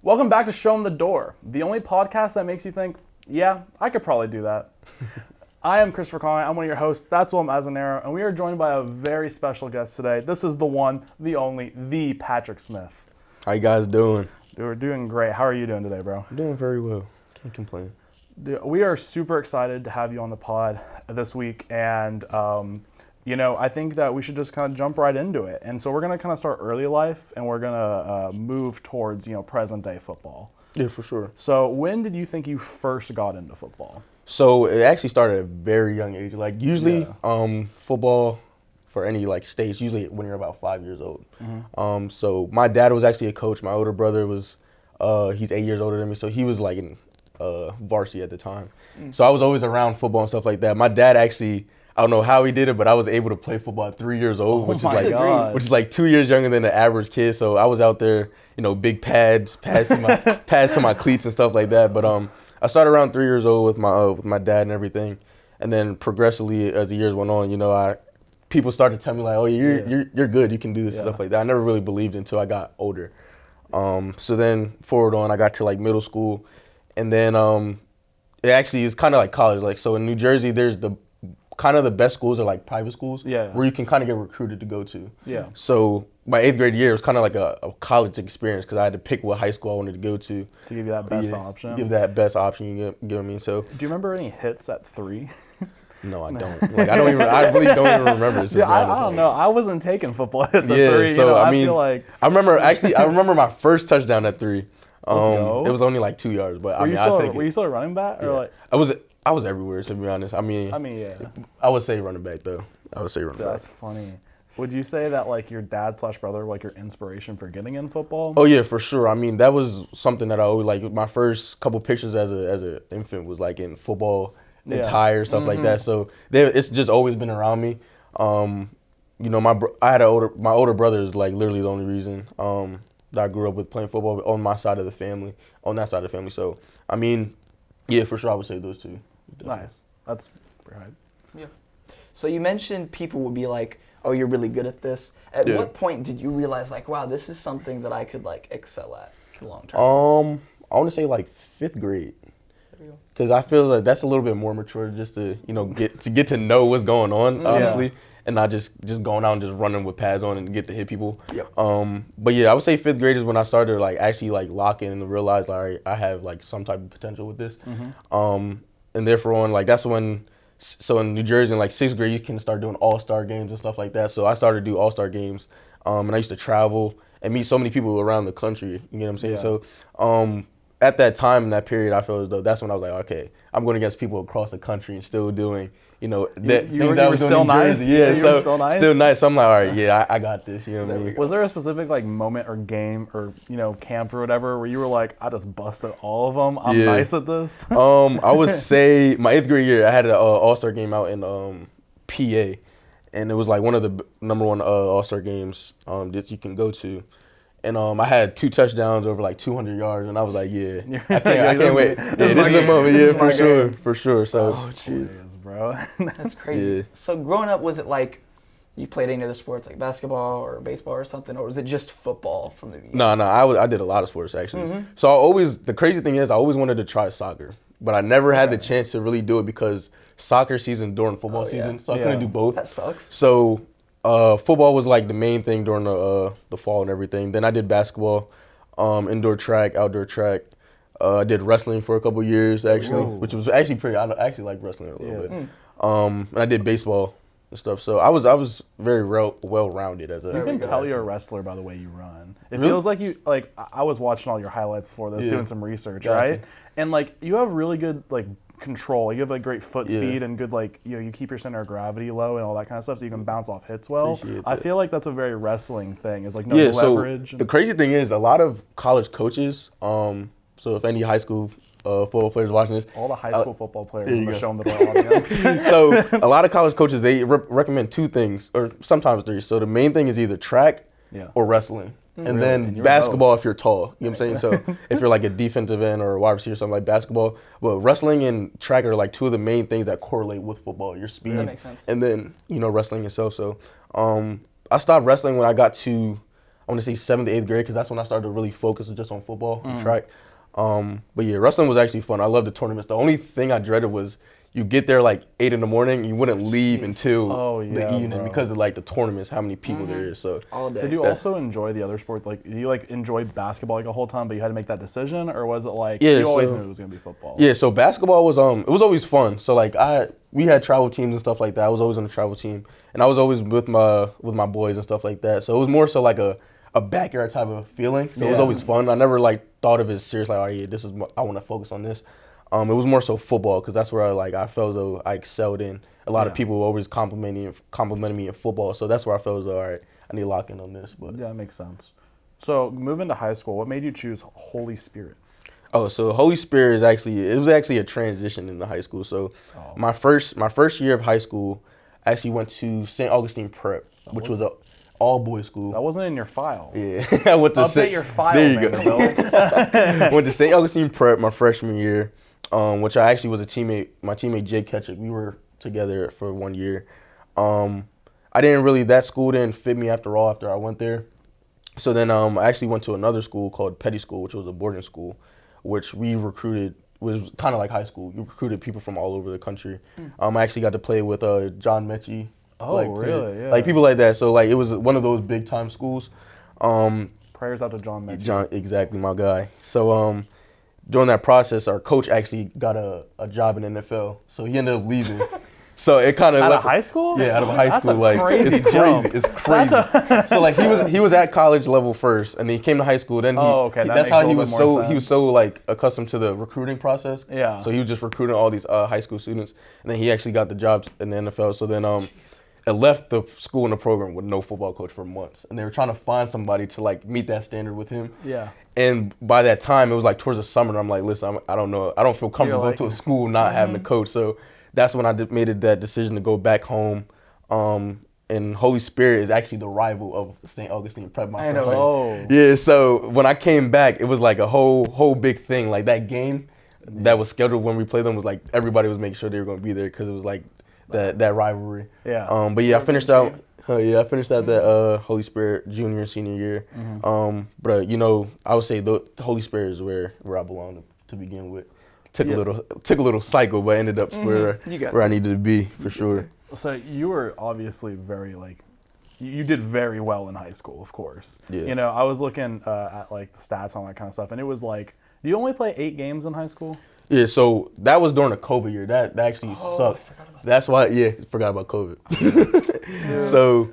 Welcome back to Show 'em the Door, the only podcast that makes you think, yeah, I could probably do that. I am Christopher Conway. I'm one of your hosts. That's Willem Azanero, and we are joined by a very special guest today. This is the one, the only, the Patrick Smith. How you guys doing? Dude, we're doing great. How are you doing today, bro? I'm doing very well. Can't complain. Dude, we are super excited to have you on the pod this week, and I think that we should just kind of jump right into it. And so we're going to kind of start early life, and we're going to move towards, present day football. Yeah, for sure. So when did you think you first got into football? So it actually started at a very young age. Like usually, football for any stage, usually when you're about 5 years old. Mm-hmm. So my dad was actually a coach. My older brother was, he's 8 years older than me, so he was in varsity at the time. So I was always around football and stuff like that. My dad actually, I don't know how he did it, but I was able to play football at 3 years old, which is like 2 years younger than the average kid. So I was out there, big pads, passing my cleats and stuff like that. But I started around 3 years old with my dad and everything, and then progressively as the years went on, people started telling me like, oh, you're good, you can do this and stuff like that. I never really believed it until I got older. So then forward on, I got to middle school, and then it actually is kind of like college. So in New Jersey, there's the best schools are private schools where you can kind of get recruited to go to. Yeah. So my 8th grade year was kind of like a college experience because I had to pick what high school I wanted to go to. To give you that best option. Give that best option, you get what I mean? So. Do you remember any hits at 3? No, I don't. I really don't even remember this. Yeah, I don't know. I wasn't taking football hits at 3. So I feel like I remember my first touchdown at 3. It was only 2 yards, but I'll take it. Were you still a running back or I was everywhere, to be honest. I mean, yeah. I would say running back, though. That's funny. Would you say that, your dad/brother were, your inspiration for getting in football? Oh, yeah, for sure. I mean, that was something that I always, my first couple pictures as an infant was, in football attire, stuff like that. So, it's just always been around me. My older brother is, literally the only reason that I grew up with playing football on that side of the family. So, I mean, yeah, for sure, I would say those two. Definitely. Nice. That's right. Yeah. So you mentioned people would be like, oh, you're really good at this. At what point did you realize, wow, this is something that I could, excel at long term? I want to say, 5th grade. Because I feel like that's a little bit more mature just to, get to know what's going on, honestly. And not just going out and just running with pads on and get to hit people. Yep. But yeah, I would say 5th grade is when I started actually locking and realize I have some type of potential with this. And therefore on that's when, so in New Jersey in 6th grade you can start doing all-star games and stuff like that. So I started to do all-star games, and I used to travel and meet so many people around the country. You know what I'm saying? Yeah. So at that time in that period, I feel as though that's when I was like, okay, I'm going against people across the country and still doing. You were still nice. Yeah, so still nice. Still nice. So I'm like, all right, yeah, I got this. You know what I mean? Was there a specific moment or game or camp or whatever where you were like, I just busted all of them. I'm nice at this. I would say my 8th grade year, I had an all-star game out in PA, and it was one of the number one all-star games that you can go to. And I had 2 touchdowns over 200 yards, and I was like, yeah, I can't wait. This is the moment, for sure. So, oh, jeez, bro. That's crazy. Yeah. So growing up, was it you played any other sports like basketball or baseball or something, or was it just football from the beginning? No, I did a lot of sports actually. So the crazy thing is I always wanted to try soccer, but I never had the chance to really do it because soccer season during football season, so I couldn't do both. That sucks. So football was the main thing during the fall and everything. Then I did basketball, indoor track, outdoor track. I did wrestling for a couple years actually, which was actually pretty. I actually like wrestling a little bit. And I did baseball and stuff. So I was very well-rounded as a. You can tell you're a wrestler by the way you run. It feels like you I was watching all your highlights before this, doing some research, right? And you have really good control. You have great foot speed and good you keep your center of gravity low and all that kind of stuff, so you can bounce off hits well. I feel like that's a very wrestling thing. Is no leverage. So the crazy thing is a lot of college coaches. So if any high school football players watching this, all the high school football players in the Show 'em the Door audience. So a lot of college coaches they recommend 2 things or sometimes 3. So the main thing is either track or wrestling. And then basketball if you're tall. You know what I'm saying? So if you're a defensive end or a wide receiver or something like basketball. But wrestling and track are 2 of the main things that correlate with football, your speed. That makes sense. And then, wrestling itself. So I stopped wrestling when I got to want to say 7th to 8th grade, because that's when I started to really focus just on football and track. But yeah, wrestling was actually fun. I loved the tournaments. The only thing I dreaded was you get there like 8 in the morning, you wouldn't leave until the evening because of like the tournaments, how many people there is. So all day. Did you also enjoy the other sports? Like, did you like enjoy basketball like a whole time, but you had to make that decision, or was it like you always knew it was gonna be football? Yeah, so basketball was it was always fun. So like we had travel teams and stuff like that. I was always on the travel team, and I was always with my boys and stuff like that. So it was more so like a backyard type of feeling. So it was always fun. I never like thought of it as serious. Like, oh yeah, this is I want to focus on this. It was more so football, because that's where I felt as though I excelled in. A lot of people were always complimenting me in football, so that's where I felt as though, all right, I need to lock in on this. But yeah, that makes sense. So moving to high school, what made you choose Holy Spirit? Oh, so Holy Spirit was actually a transition in the high school. So my first year of high school, I actually went to St. Augustine Prep, which was a all-boys school. That wasn't in your file. Yeah, I went to Update your file. There you go. Went to St. Augustine Prep my freshman year. Which I actually was my teammate Jake Ketchuk. We were together for 1 year. That school didn't fit me after I went there. So then I actually went to another school called Petty School, which was a boarding school, which we recruited, was kind of like high school. You recruited people from all over the country. I actually got to play with John Mechie. Oh, really? Yeah. Like people like that. So like it was one of those big time schools. Prayers out to John Mechie. Exactly, my guy. So during that process, our coach actually got a job in the NFL, so he ended up leaving. So it kind of out of high school? Yeah, out of high school. Like crazy it's crazy. It's crazy. So like he was at college level first, and then he came to high school. Then that's how he was so like accustomed to the recruiting process. Yeah. So he was just recruiting all these high school students, and then he actually got the jobs in the NFL. So then I left the school and the program with no football coach for months, and they were trying to find somebody to like meet that standard with him. Yeah. And by that time, it was like towards the summer, and I'm like, listen, I don't know, I don't feel comfortable going to a school not having a coach. So that's when I made that decision to go back home. And Holy Spirit is actually the rival of St. Augustine Prep. I know. Oh. Yeah. So when I came back, it was like a whole big thing. Like that game that was scheduled when we played them was like everybody was making sure they were going to be there, because it was like that rivalry. Yeah. But yeah, I finished out that Holy Spirit junior and senior year. But I would say the Holy Spirit is where I belong to begin with. Took a little cycle, but ended up where I needed to be for sure. So you were obviously very you did very well in high school, of course. Yeah. I was looking at like the stats on that kind of stuff, and it was like, do you only play 8 games in high school? Yeah, so that was during the COVID year. That actually sucked. That's why, forgot about COVID. So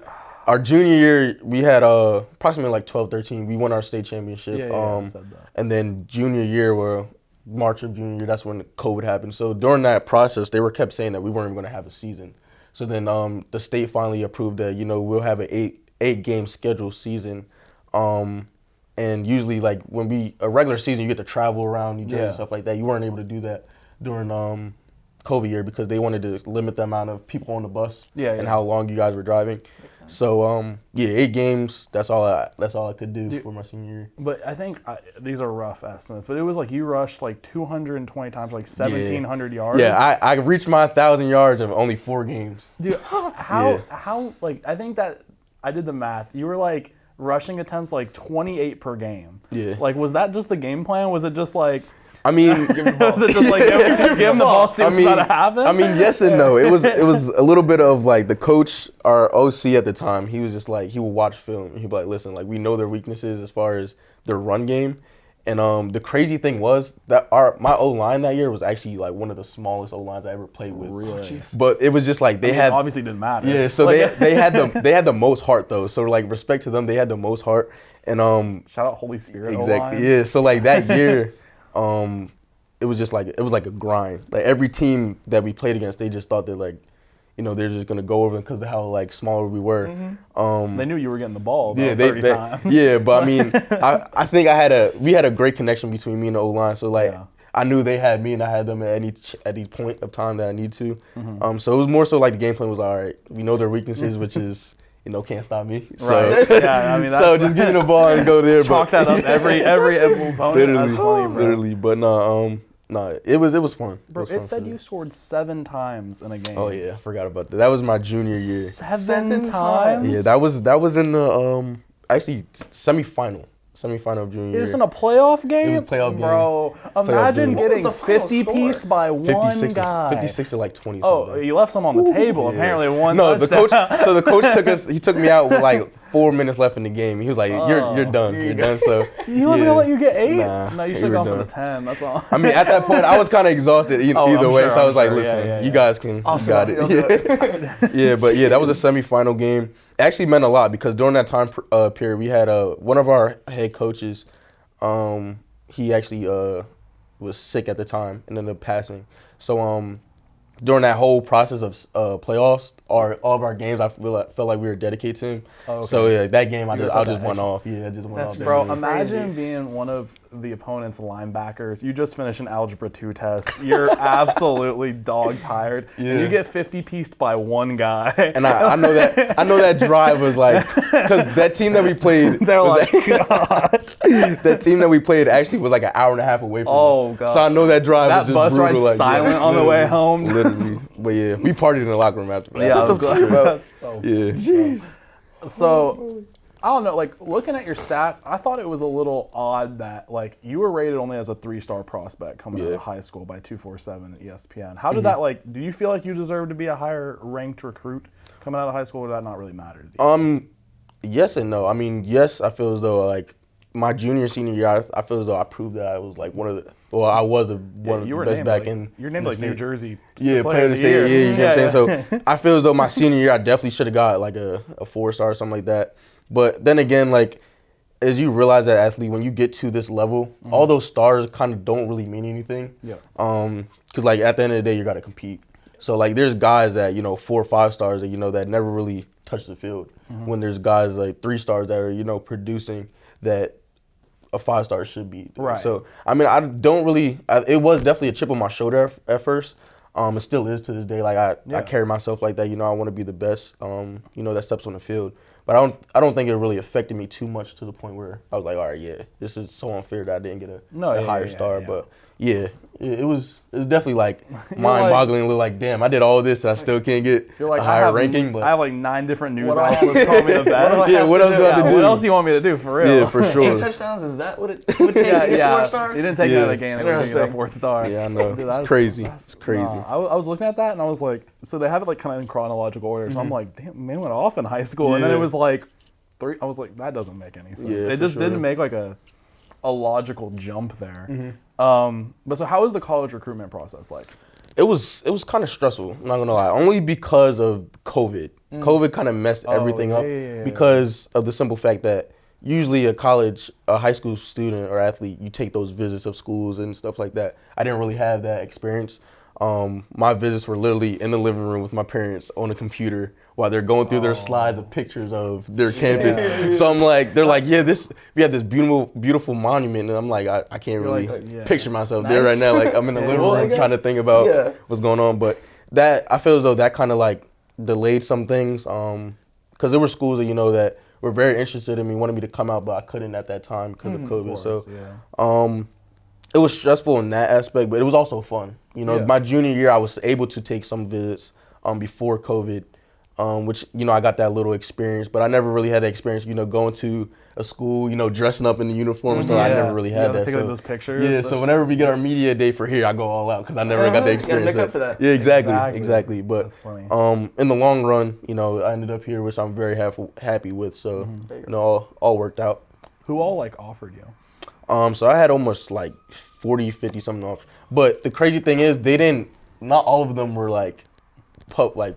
our junior year, we had approximately like 12, 13. We won our state championship. I said that. And then junior year, March of junior year, that's when COVID happened. So during that process, they kept saying that we weren't even going to have a season. So then the state finally approved that, we'll have an 8-game scheduled season. And usually, like, a regular season, you get to travel around New Jersey and stuff like that. You weren't able to do that during COVID year, because they wanted to limit the amount of people on the bus and how long you guys were driving. So 8 games. That's all I could do for my senior year. But I think these are rough estimates. But it was like you rushed like 220 times, like 1,700 yards. Yeah, I reached my 1,000 yards of only 4 games. Dude, how like I think that I did the math. You were like rushing attempts like 28 per game. Yeah. Like, was that just the game plan? Was it just like? I mean, was it just like give him the ball, see what's about to happen? I mean, yes and no. It was a little bit of like the coach, our OC at the time. He was just like, he would watch film and he'd be like, listen, like we know their weaknesses as far as their run game. And the crazy thing was that my O-line that year was actually like one of the smallest O-lines I ever played with. Really? But it was just like they had obviously didn't matter. Yeah, so like, they had the most heart though. So like respect to them, they had the most heart. And shout out Holy Spirit. Exactly. O-line. Yeah. So like that year, it was just like a grind. Like every team that we played against, they just thought that like, they're just gonna go over because of how like smaller we were. They knew you were getting the ball. About 30 times. Yeah, but I mean, I think we had a great connection between me and the O-line. So like, I knew they had me and I had them at each point of time that I need to. So it was more so like the game plan was all right. We know their weaknesses, which is can't stop me. So, right. Yeah, I mean, so just give me the ball and go there. Chalk that up every opponent. Literally, that's funny, bro. Literally, but no, it was fun. Bro, it said you scored 7 times in a game. Oh yeah, I forgot about that. That was my junior year. 7 times? Yeah, that was in the actually semifinal of junior year. It's in a playoff game? It was a playoff game. Bro, Playoff imagine game. getting What was the final 50 score? piece by 56 one guy. 56 to like 20 Oh, something. you left some on the table. Apparently one No, the touchdown. coach. So the coach took me out with like 4 minutes left in the game. He was like, "You're done. You're done." So He wasn't gonna let you get 8? Nah, No, you you should have were gone for the done. 10. That's all. I mean, at that point, I was kind of exhausted either I'm way. sure, So I I'm was like, sure. "Listen, Yeah. you guys can, you got it." Yeah, but yeah, that was a semifinal game. It actually meant a lot because during that time period, we had one of our head coaches. He actually was sick at the time and ended up passing. So during that whole process of playoffs, all of our games, I felt like we were dedicated to him. Oh, okay. So yeah, that game I You just guys had went that off. Yeah, I just went off. that Bro, game. imagine being one of the opponent's linebackers. You just finished an Algebra 2 test. You're absolutely dog tired. And Yeah. you get 50 pieced by one guy. And I know that drive was like, because that team that we played, They're was like, God. that team that we played actually was like an hour and a half away from Oh, us. God. So I know that drive That was just bus brutal. ride's silent on the way home. Literally. But yeah, we partied in the locker room after that. Yeah, That's I'm what I'm talking glad. about. That's so Yeah. So, I don't know, like, looking at your stats, I thought it was a little odd that, like, you were rated only as a 3-star prospect coming out Yeah. of high school by 247 at ESPN. How did that, like, do you feel like you deserve to be a higher ranked recruit coming out of high school, or did that not really matter to you? Yes and no. I mean, yes, I feel as though like my senior year, I feel as though I proved that I was like one of the one of You the were best named, back like, in. you're named in like the New state. Jersey Yeah, player of the state. year. Yeah, you know what I'm saying? yeah. So I feel as though my senior year, I definitely should have got like a 4-star or something like that. But then again, like as you realize that athlete, when you get to this level, all those stars kind of don't really mean anything. Yeah. Because like at the end of the day, you got to compete. So like there's guys that 4 or 5 stars that that never really touch the field. When there's guys like 3 stars that are producing that a 5-star should be. Right. So I mean, I don't really. It was definitely a chip on my shoulder at first. It still is to this day. Like I carry myself like that. I want to be the best. That steps on the field. But I don't think it really affected me too much to the point where I was like, all right, yeah, this is so unfair that I didn't get a higher star. Yeah. But yeah, it was definitely like mind-boggling. A little like, damn, I did all this and I still can't get You're like, a higher I have, ranking. But I have like 9 different news What do I outlets have- calling me the best. yeah, what else do I have to do? What else do you want me to do, for real? Yeah, for sure. 8 touchdowns, is that what it would take to get 4 stars? He didn't take Yeah. that of the game. They were giving you that Interesting. 4th star. Yeah, I know. Dude, It's that's crazy. It's crazy. I was looking at that and I was like, so they have it like kind of in chronological order. So I'm like, damn, man went off in high school, and then it Yeah. was like 3. I was like, that doesn't make any sense. Yeah, It for just sure. didn't make like a logical jump there. Mm-hmm. But so how was the college recruitment process like? It was kind of stressful. I'm not gonna lie. Only because of COVID. COVID kind of messed everything up yeah. because of the simple fact that usually a high school student or athlete, you take those visits of schools and stuff like that. I didn't really have that experience. My visits were literally in the living room with my parents on a computer while they're going through their slides of pictures of their campus. So I'm like, they're like, yeah, we have this beautiful monument, and I'm like, I can't really picture myself there right now. Like I'm in the living room trying to think about what's going on. But that I feel as though that kind of like delayed some things, because there were schools that that were very interested in me, wanted me to come out, but I couldn't at that time because of COVID. It was stressful in that aspect, but it was also fun. My junior year, I was able to take some visits before COVID, which I got that little experience, but I never really had that experience. Going to a school, dressing up in the uniform, so I never really had that. Take So like those pictures. yeah, so whenever we get our media day for here, I go all out because I never got the experience. make up for that. Yeah, exactly. But That's funny. in the long run, I ended up here, which I'm very happy with. So all worked out. Who all like offered you? So I had almost like 40, 50 something offers. But the crazy thing is, not all of them were like public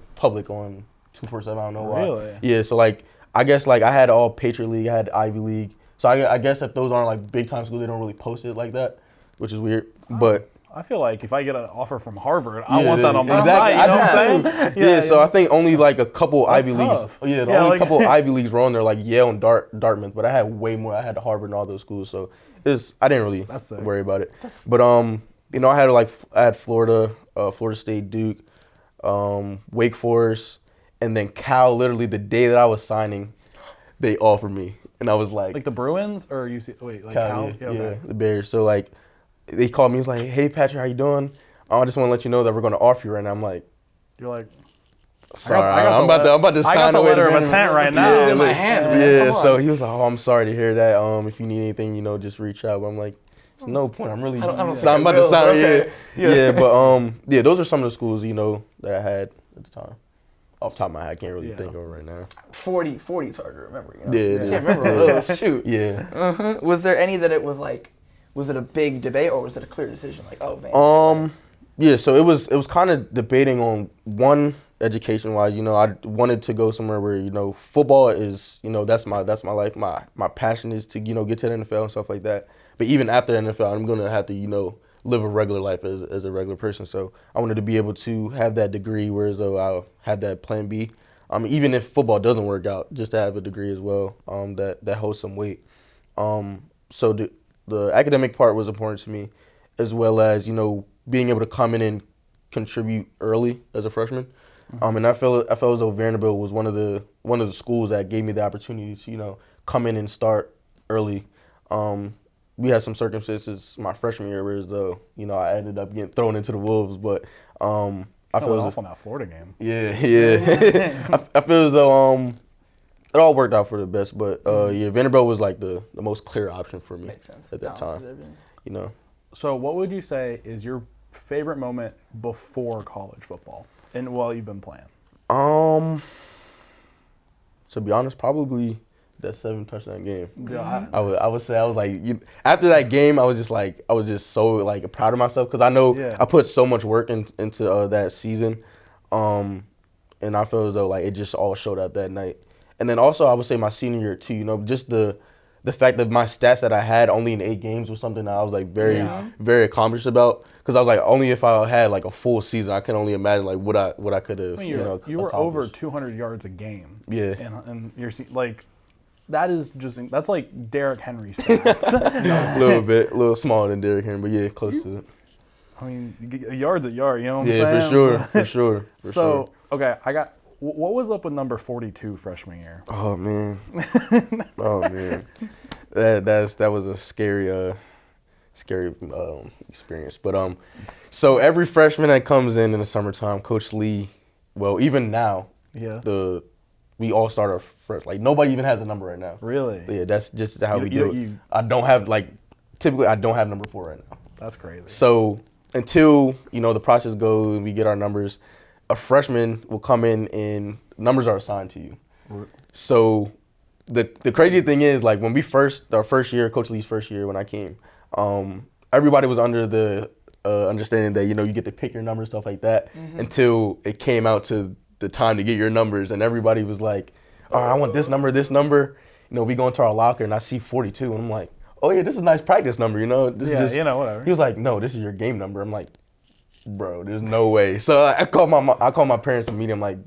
on 247. I don't know why. Really? Yeah. So like, I guess like I had all Patriot League, I had Ivy League. So I guess if those aren't like big time schools, they don't really post it like that, which is weird. But I feel like if I get an offer from Harvard, I want that on my exactly. site. You know what I I'm do saying? too. Yeah, so I think only like a couple Ivy tough. Leagues. Yeah, the Yeah, only like- couple Ivy Leagues were on there, like Yale and Dartmouth. But I had way more. I had Harvard and all those schools, so I didn't really That's sick. worry about it. But I had Florida, Florida State, Duke, Wake Forest, and then Cal. Literally the day that I was signing, they offered me, and I was Like the Bruins or UC? Wait, like Cal? yeah, the Bears. So like, they called me. He was like, "Hey Patrick, how you doing? I just want to let you know that we're going to offer you right now." I'm like, You're like, Sorry, I got I'm about to I got sign the away letter of Vanderbilt. intent right Yeah, now. in my hand, man. Yeah, Come so on. he was like, "Oh, I'm sorry to hear that. If you need anything, just reach out." But I'm like, "There's no point. I'm really, I don't think I'm I about to will, sign." but okay. Yeah, but yeah, those are some of the schools that I had at the time. Off the top of my head, I can't really think of it right now. 40 is hard to remember. You know? Yeah, it I is. can't remember those. Shoot. Yeah. Was there any that it was like, was it a big debate or was it a clear decision? Like, oh, Van. Yeah, so it was kind of debating on one education wise, I wanted to go somewhere where, football is, that's my life. My passion is to, get to the NFL and stuff like that. But even after NFL, I'm going to have to, live a regular life as a regular person. So I wanted to be able to have that degree, whereas though I'll have that plan B. Even if football doesn't work out, just to have a degree as well, that holds some weight. So the academic part was important to me, as well as, being able to come in and contribute early as a freshman. And I felt as though Vanderbilt was one of the schools that gave me the opportunity to, come in and start early. We had some circumstances my freshman year, whereas though, I ended up getting thrown into the Wolves, but I feel off on that Florida game. Yeah. I feel as though it all worked out for the best, but yeah, Vanderbilt was like the most clear option for me. Makes sense. At that time. So what would you say is your favorite moment before college football and while you've been playing? To be honest, probably that 7 touchdown game. Yeah, I would say I was like, after that game, I was just so like proud of myself because I know I put so much work into that season, and I feel as though like it just all showed up that night. And then also I would say my senior year too. Just the fact that my stats that I had only in 8 games was something that I was like very accomplished about because I was like only if I had like a full season I can only imagine like what I could have you were over 200 yards a game. Yeah, and you're like. That's like Derrick Henry stats. A little smaller than Derrick Henry, but yeah, close to it. I mean, a yard's a yard, you know what I'm saying? Yeah, for sure. Okay, what was up with number 42 freshman year? Oh man. That was a scary experience. But so every freshman that comes in the summertime, Coach Lee, well, even now, we all start our fresh. Like nobody even has a number right now. Really? Yeah, that's just how we do it. I don't have typically I don't have number 4 right now. That's crazy. So until the process goes and we get our numbers, a freshman will come in and numbers are assigned to you. So the crazy thing is like when our first year, Coach Lee's first year when I came, everybody was under the understanding that you get to pick your number, stuff like that, until it came out to the time to get your numbers, and everybody was like, all right, I want this number. We go into our locker and I see 42 and I'm like, oh yeah, this is a nice practice number, this is just, whatever. He was like, no, this is your game number. I'm like, bro, there's no way. So I called my parents immediately. I'm like,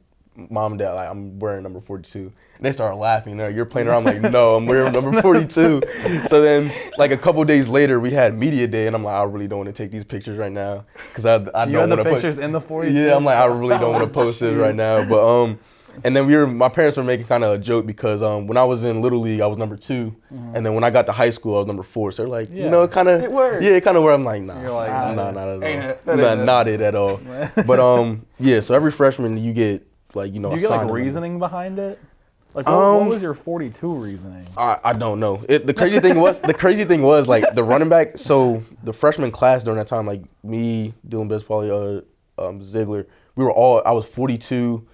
Mom and Dad, like, I'm wearing number 42. And they started laughing. They're like, you're playing around. I'm like, no, I'm wearing number 42. So then, like a couple days later, we had media day, and I'm like, I really don't want to take these pictures right now because I don't want to put pictures in the 42. Yeah, I'm like, I really don't want to post this right now. But and then my parents were making kind of a joke because when I was in Little League, I was number 2, and then when I got to high school, I was number 4. So they're like, it kind of, it kind of where I'm like, nah, you're like, not at all, not it at all. But yeah, so every freshman you get like Do you get like reasoning behind it? Like what was your 42 reasoning? I don't know. The crazy thing was like the running back. So the freshman class during that time, like me, Dylan Bezpali, Ziegler, I was 42.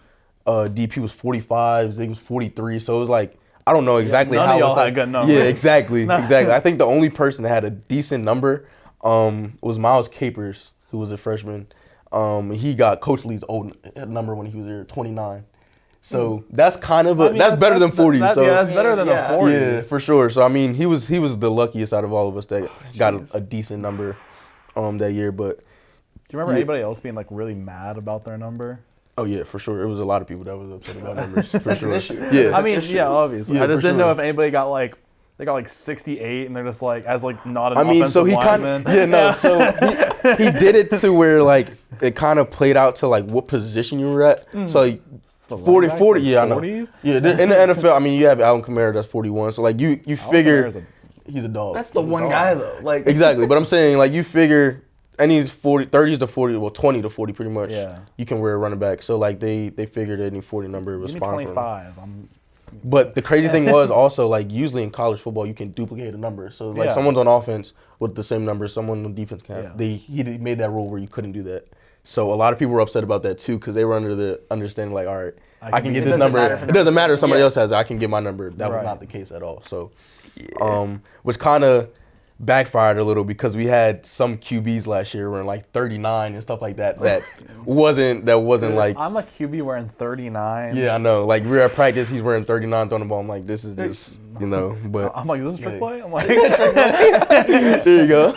DP was 45. Zig was 43. So it was like I don't know exactly none how. Of y'all it was had good numbers. Yeah, exactly. I think the only person that had a decent number was Miles Capers, who was a freshman. He got Coach Lee's old number when he was there, 29. So that's kind of that's better than 40. That's better than a 40. Yeah, for sure. So I mean, he was the luckiest out of all of us that got a decent number that year. But do you remember anybody else being like really mad about their number? Oh yeah, for sure. It was a lot of people that was upset about numbers. For That's sure. an issue. Yeah. I mean, obviously. Yeah, I just didn't sure. know if anybody got like. They got like 68, and they're just like not an I mean, offensive so he lineman. So he did it to where like it kind of played out to like what position you were at. So like 40, yeah, I know. 40s? Yeah, in the NFL, I mean, you have Alvin Kamara that's 41. So like you figure he's a dog. That's the one guy though. Like exactly, but I'm saying like you figure any 30s to 40, well 20 to 40 pretty much. Yeah. You can wear a running back. So like they figured any 40 number was Give me fine for them. 25. But the crazy thing was also like usually in college football you can duplicate a number. So like someone's on offense with the same number, someone on defense can't. Yeah. He made that rule where you couldn't do that. So a lot of people were upset about that too because they were under the understanding like, all right, I can get this number. It doesn't matter if somebody else has it. I can get my number. That was not the case at all. So, which kind of backfired a little because we had some QBs last year wearing like 39 and stuff like that. That wasn't like. I'm a QB wearing 39. Yeah, I know. Like we were at practice, he's wearing 39 throwing the ball. I'm like, this is just, But I'm like, is this a trick play? I'm like, there you go.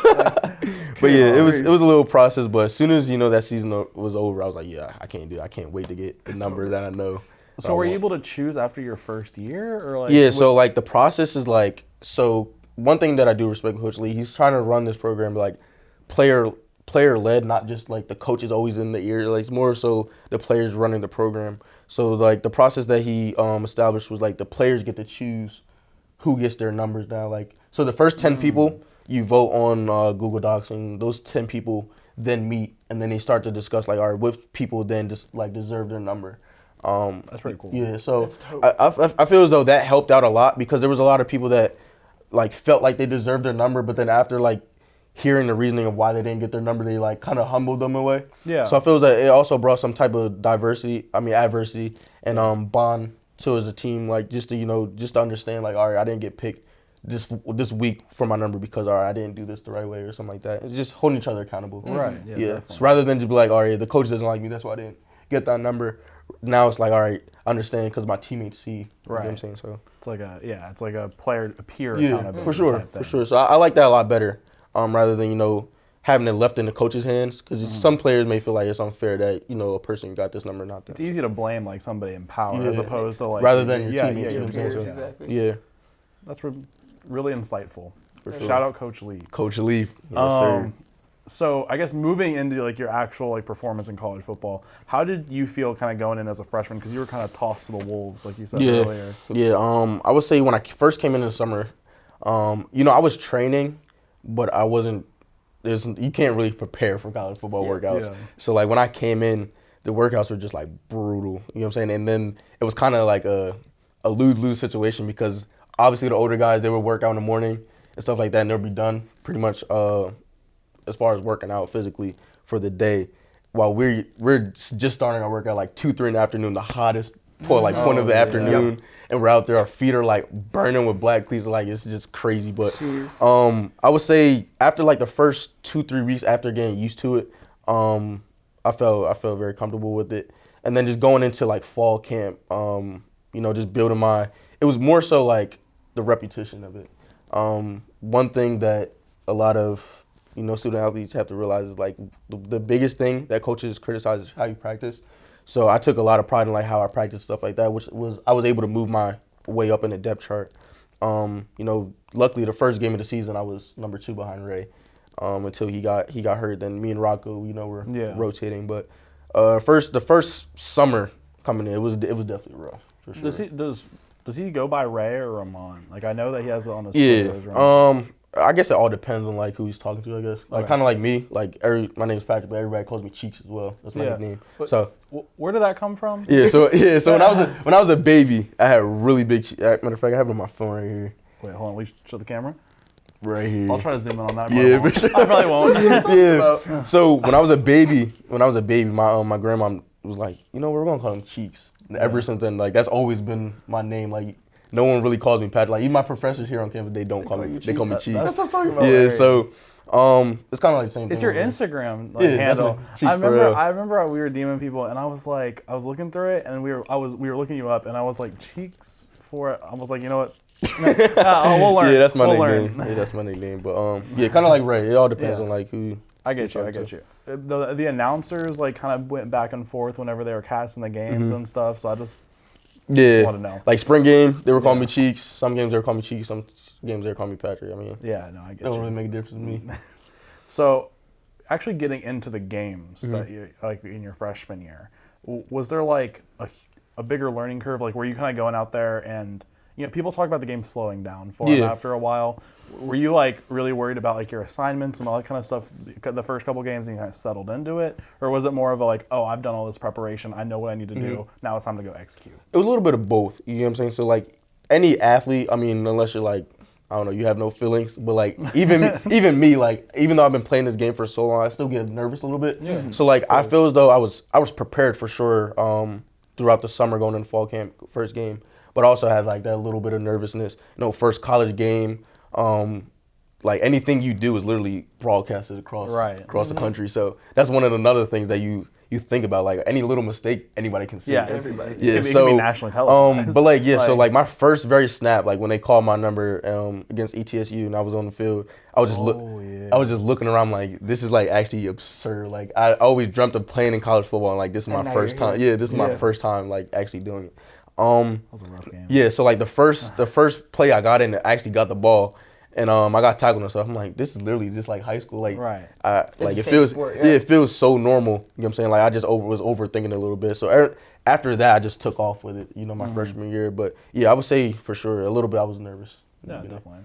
But yeah, it was a little process. But as soon as that season was over, I was like, yeah, I can't wait to get the number that I know. So were you able to choose after your first year, or like? Yeah, so like the process is like one thing that I do respect Coach Lee, he's trying to run this program like player led, not just like the coach is always in the ear. Like it's more so the players running the program. So like the process that he established was like the players get to choose who gets their numbers now. Like so the first 10 people you vote on Google Docs, and those 10 people then meet, and then they start to discuss like, all right, which people then just like deserve their number. That's pretty cool. Yeah, so I feel as though that helped out a lot because there was a lot of people that like felt like they deserved their number, but then after like hearing the reasoning of why they didn't get their number, they like kind of humbled them away. Yeah. So I feel that it also brought some type of adversity, and bond to as a team, like just to understand like, all right, I didn't get picked this week for my number because all right, I didn't do this the right way or something like that. It's just holding each other accountable. Right. Yeah. So rather than just be like, all right, the coach doesn't like me, that's why I didn't get that number. Now it's like, all right, I understand because my teammates see. Right. You know what I'm saying? So it's like a peer accountability. For sure. So I like that a lot better, rather than having it left in the coach's hands because some players may feel like it's unfair that a person got this number, not that. It's easy to blame like somebody in power as opposed to like rather than your teammates. Exactly. Yeah. That's really insightful. For sure. Shout out Coach Lee. Coach Lee. Yes, sir. So I guess moving into like your actual like performance in college football, how did you feel kind of going in as a freshman? Because you were kind of tossed to the wolves, like you said earlier. Yeah. I would say when I first came in the summer, I was training, but I wasn't. You can't really prepare for college football workouts. Yeah. So like when I came in, the workouts were just like brutal. You know what I'm saying? And then it was kind of like a lose-lose situation because obviously the older guys, they would work out in the morning and stuff like that, and they'll be done pretty much as far as working out physically for the day, while we're just starting our workout like 2-3 in the afternoon, the hottest point of the afternoon, and we're out there, our feet are like burning with black cleats, like it's just crazy. But I would say after like the first 2-3 weeks after getting used to it, I felt very comfortable with it, and then just going into like fall camp, just building it was more so like the repetition of it. One thing that a lot of student athletes have to realize is like the biggest thing that coaches criticize is how you practice. So I took a lot of pride in like how I practiced stuff like that, which was I was able to move my way up in the depth chart. Luckily the first game of the season I was number 2 behind Ray until he got hurt. Then me and Rocco, were rotating. But the first summer coming in, it was definitely rough for sure. Does he go by Ray or Ramon? Like I know that he has it on his photos, right? I guess it all depends on like who he's talking to. I guess like kind of like me. Like my name's Patrick, but everybody calls me Cheeks as well. That's my nickname. So where did that come from? So when I was a baby, I had really big. Matter of fact, I have it on my phone right here. Wait, hold on. Will you show the camera? Right here. I'll try to zoom in on that. Yeah, for sure. I probably won't. Yeah. So when I was a baby, my grandma was like, we're gonna call him Cheeks. And ever since then, like that's always been my name. Like. No one really calls me Patrick. Like even my professors here on campus, they don't call me. They call me Cheeks. That's what I'm talking about. Yeah, so it's kind of like the same thing. It's your Instagram handle. I remember we were DMing people, and I was looking through it, and we were looking you up, and I was like Cheeks for it. I was like, you know what? We'll learn. Yeah, that's my nickname. Yeah, that's my nickname. But kind of like Ray. It all depends on like who. I get you. The announcers like kind of went back and forth whenever they were casting the games and stuff. So I just. Yeah, want to know. Like spring game, they were calling me Cheeks. Some games they were calling me Cheeks. Some games they were calling me Patrick. I mean, I get you. It don't really make a difference to me. So, actually getting into the games that you like in your freshman year, was there like a bigger learning curve? Like, were you kind of going out there and people talk about the game slowing down for him after a while. Were you like really worried about like your assignments and all that kind of stuff the first couple games and you kind of settled into it? Or was it more of a like, oh, I've done all this preparation, I know what I need to do, now it's time to go execute? It was a little bit of both, you know what I'm saying? So like any athlete, I mean, unless you're like, I don't know, you have no feelings, but like even me, like even though I've been playing this game for so long, I still get nervous a little bit. Yeah. So like I feel as though I was prepared for sure throughout the summer going into fall camp, first game, but also had like that little bit of nervousness. First college game. Like anything you do is literally broadcasted across the country. So that's one of the other things that you think about. Like any little mistake, anybody can see. Yeah, everybody. It can be nationally televised. But like so like my first very snap, like when they called my number against ETSU and I was on the field, I was just looking around like this is like actually absurd. Like I always dreamt of playing in college football and like this is my first time. Yeah, this is my first time like actually doing it. That was a rough game. Yeah, so like the first play I got in, I actually got the ball, and I got tackled and stuff. I'm like, this is literally just like high school. Like, it feels it feels so normal. You know what I'm saying? Like I just was overthinking it a little bit. So after that, I just took off with it. My freshman year. But yeah, I would say for sure a little bit I was nervous. Yeah, definitely.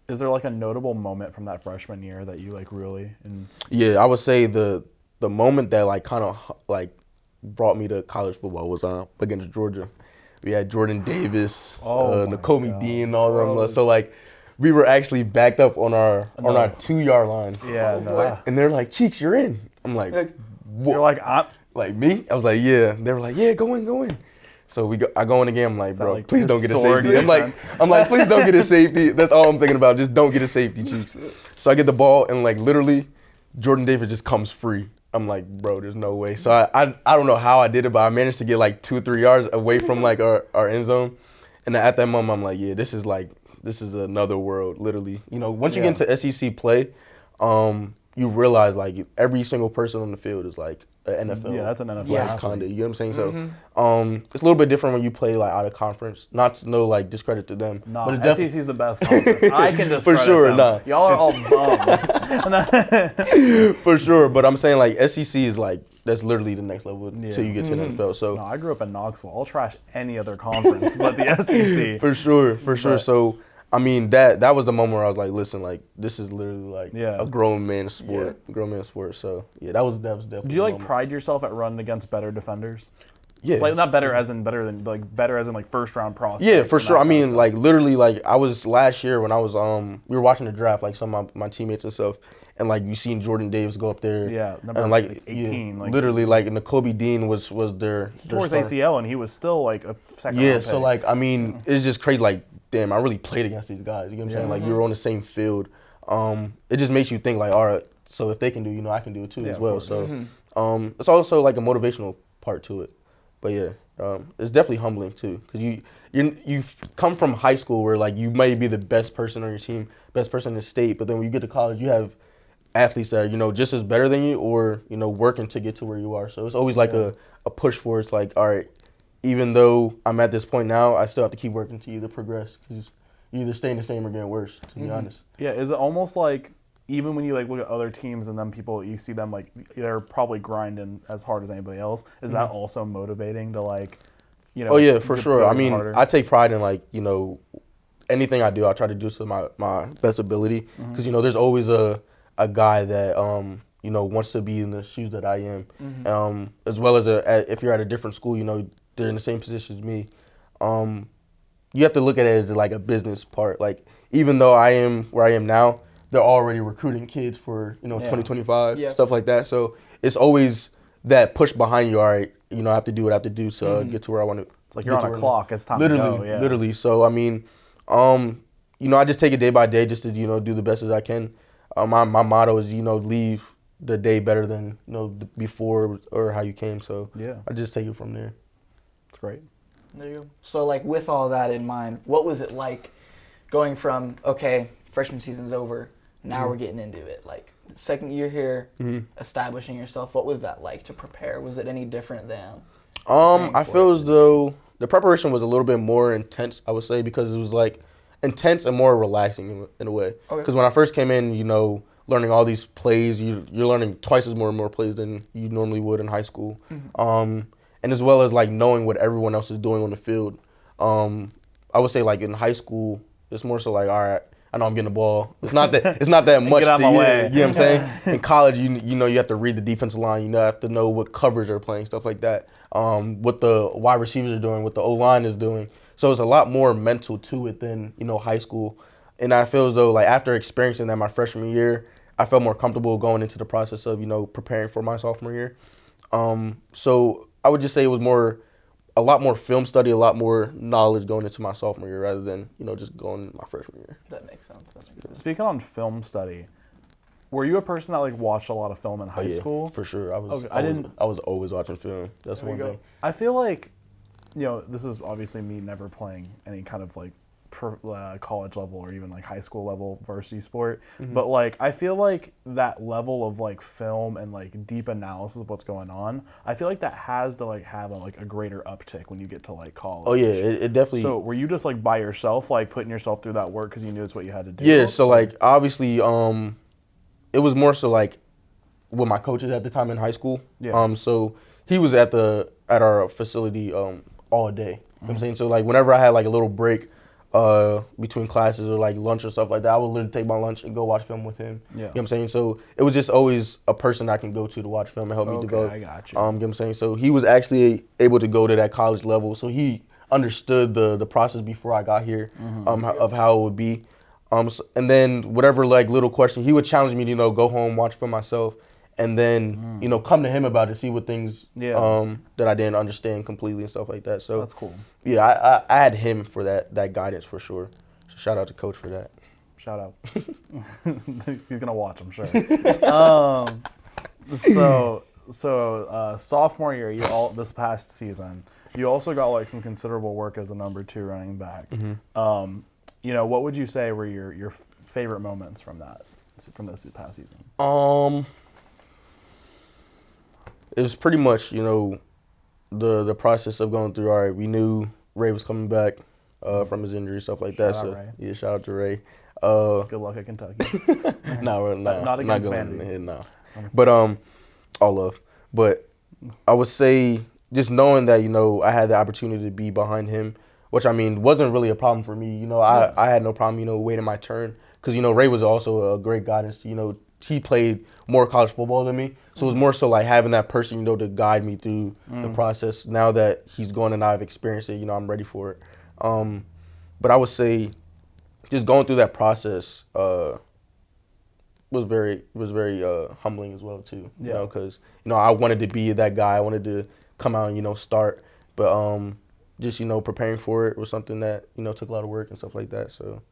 Is there like a notable moment from that freshman year that you like really? Yeah, I would say the moment that like kind of like brought me to college football was against Georgia. We had Jordan Davis, Nakobe Dean, and all of them. So like, we were actually backed up on our 2-yard line. Yeah, and they're like, "Cheeks, you're in." I'm like, "What?" You're like, "I'm." Like me? I was like, "Yeah." They were like, "Yeah, go in." So I go in again. I'm like, "Bro, please don't get a safety." I'm like, "Please don't get a safety." That's all I'm thinking about. Just don't get a safety, Cheeks. So I get the ball and like literally, Jordan Davis just comes free. I'm like, bro, there's no way. So I don't know how I did it, but I managed to get like 2 or 3 yards away from like our end zone. And at that moment, I'm like, yeah, this is another world, literally. Once you get into SEC play, you realize like every single person on the field is like an NFL. Yeah, that's an NFL. Kind of. You know what I'm saying? So it's a little bit different when you play like out of conference. Not no like discredit to them. No, but SEC is the best conference. I can discredit for sure. them. Nah. Y'all are all bums. For sure, but I'm saying like SEC is like that's literally the next level until you get to the NFL. So no, I grew up in Knoxville. I'll trash any other conference but the SEC. For sure. So I mean that was the moment where I was like, listen, like this is literally like a grown man's sport. So yeah, that was definitely. Do you like pride yourself at running against better defenders? Yeah. Like not better as in better than like better as in like first round prospects. Yeah, for sure. I mean, like literally, like I was last year when I was we were watching the draft, like some of my teammates and stuff, and like you seen Jordan Davis go up there. Yeah, number and like 18. Like, literally, like Nakobe Dean was their tore his ACL and he was still like a second. Yeah, so like I mean, it's just crazy. Like damn, I really played against these guys. You know what I'm saying? Like you were on the same field. It just makes you think like, all right, so if they can do, I can do it too as well. So it's also like a motivational part to it. But yeah, it's definitely humbling too, because you come from high school where like you might be the best person on your team, best person in the state, but then when you get to college, you have athletes that are just as better than you, or working to get to where you are. So it's always like a push for it's like, all right, even though I'm at this point now, I still have to keep working to either progress, because you either staying the same or getting worse. To be honest. Yeah, is it almost like, even when you like look at other teams and then people, you see them like they're probably grinding as hard as anybody else. Is that also motivating to like, Oh yeah, for sure. I mean, I take pride in like anything I do, I try to do to my best ability, because there's always a guy that wants to be in the shoes that I am, as well as if you're at a different school, they're in the same position as me. You have to look at it as like a business part. Like even though I am where I am now, they're already recruiting kids for 2025 stuff like that. So it's always that push behind you. All right, I have to do what I have to do to get to where I want to. It's like you're on a clock. It's time to go. Yeah. Literally. So I mean, I just take it day by day just to do the best as I can. My motto is leave the day better than before or how you came. So yeah, I just take it from there. It's great. There you go. So like with all that in mind, what was it like going from freshman season's over? Now we're getting into it. Like second year here, establishing yourself. What was that like to prepare? Was it any different than? I feel as though the preparation was a little bit more intense, I would say, because it was like intense and more relaxing in a way. Because when I first came in, learning all these plays, you're learning twice as more plays than you normally would in high school. And as well as like knowing what everyone else is doing on the field. I would say like in high school, it's more so like, all right, I know I'm getting the ball. It's not that much. Get out my way. You know what I'm saying? In college, you know you have to read the defensive line. You have to know what covers they're playing, stuff like that. What the wide receivers are doing, what the O-line is doing. So it's a lot more mental to it than, you know, high school. And I feel as though, like, after experiencing that my freshman year, I felt more comfortable going into the process of, you know, preparing for my sophomore year. So I would just say it was a lot more film study, a lot more knowledge going into my sophomore year rather than, you know, just going my freshman year. That makes sense. Speaking on film study, were you a person that like watched a lot of film in high school? For sure. I was. Okay, I was always watching film. That's one thing. I feel like, you know, this is obviously me never playing any kind of like college level or even like high school level varsity sport, but like I feel like that level of like film and like deep analysis of what's going on, I feel like that has to like have a greater uptick when you get to like college. Oh yeah, it definitely. So were you just like by yourself, like putting yourself through that work because you knew it's what you had to do? Yeah. So like obviously, it was more so like with my coaches at the time in high school. Yeah. So he was at our facility all day. You know what I'm saying? So like whenever I had like a little break between classes or like lunch or stuff like that, I would literally take my lunch and go watch film with him. Yeah. You know what I'm saying? So it was just always a person I can go to watch film and help me develop. I got you. You know what I'm saying? So he was actually able to go to that college level. So he understood the process before I got here of how it would be. And then whatever like little question, he would challenge me to, you know, go home, watch for myself, and then, you know, come to him about it, see what things that I didn't understand completely and stuff like that. So that's cool. Yeah, I had him for that guidance for sure. So shout out to Coach for that. Shout out. He's gonna watch, I'm sure. So sophomore year, this past season, you also got like some considerable work as the number 2 running back. You know, what would you say were your favorite moments from this past season? It was pretty much, you know, the process of going through. All right, we knew Ray was coming back from his injury, stuff like that. So Ray. Yeah, shout out to Ray. Good luck at Kentucky. No, not against Vandy. No, but all love. But I would say just knowing that, you know, I had the opportunity to be behind him, which I mean wasn't really a problem for me. You know, I had no problem, you know, waiting my turn because, you know, Ray was also a great guidance. You know, he played more college football than me, so it was more so like having that person, you know, to guide me through the process. Now that he's gone and I've experienced it, you know, I'm ready for it. But I would say just going through that process was very humbling as well too. You know, because, you know, I wanted to be that guy. I wanted to come out and, you know, start, but just, you know, preparing for it was something that, you know, took a lot of work and stuff like that. So,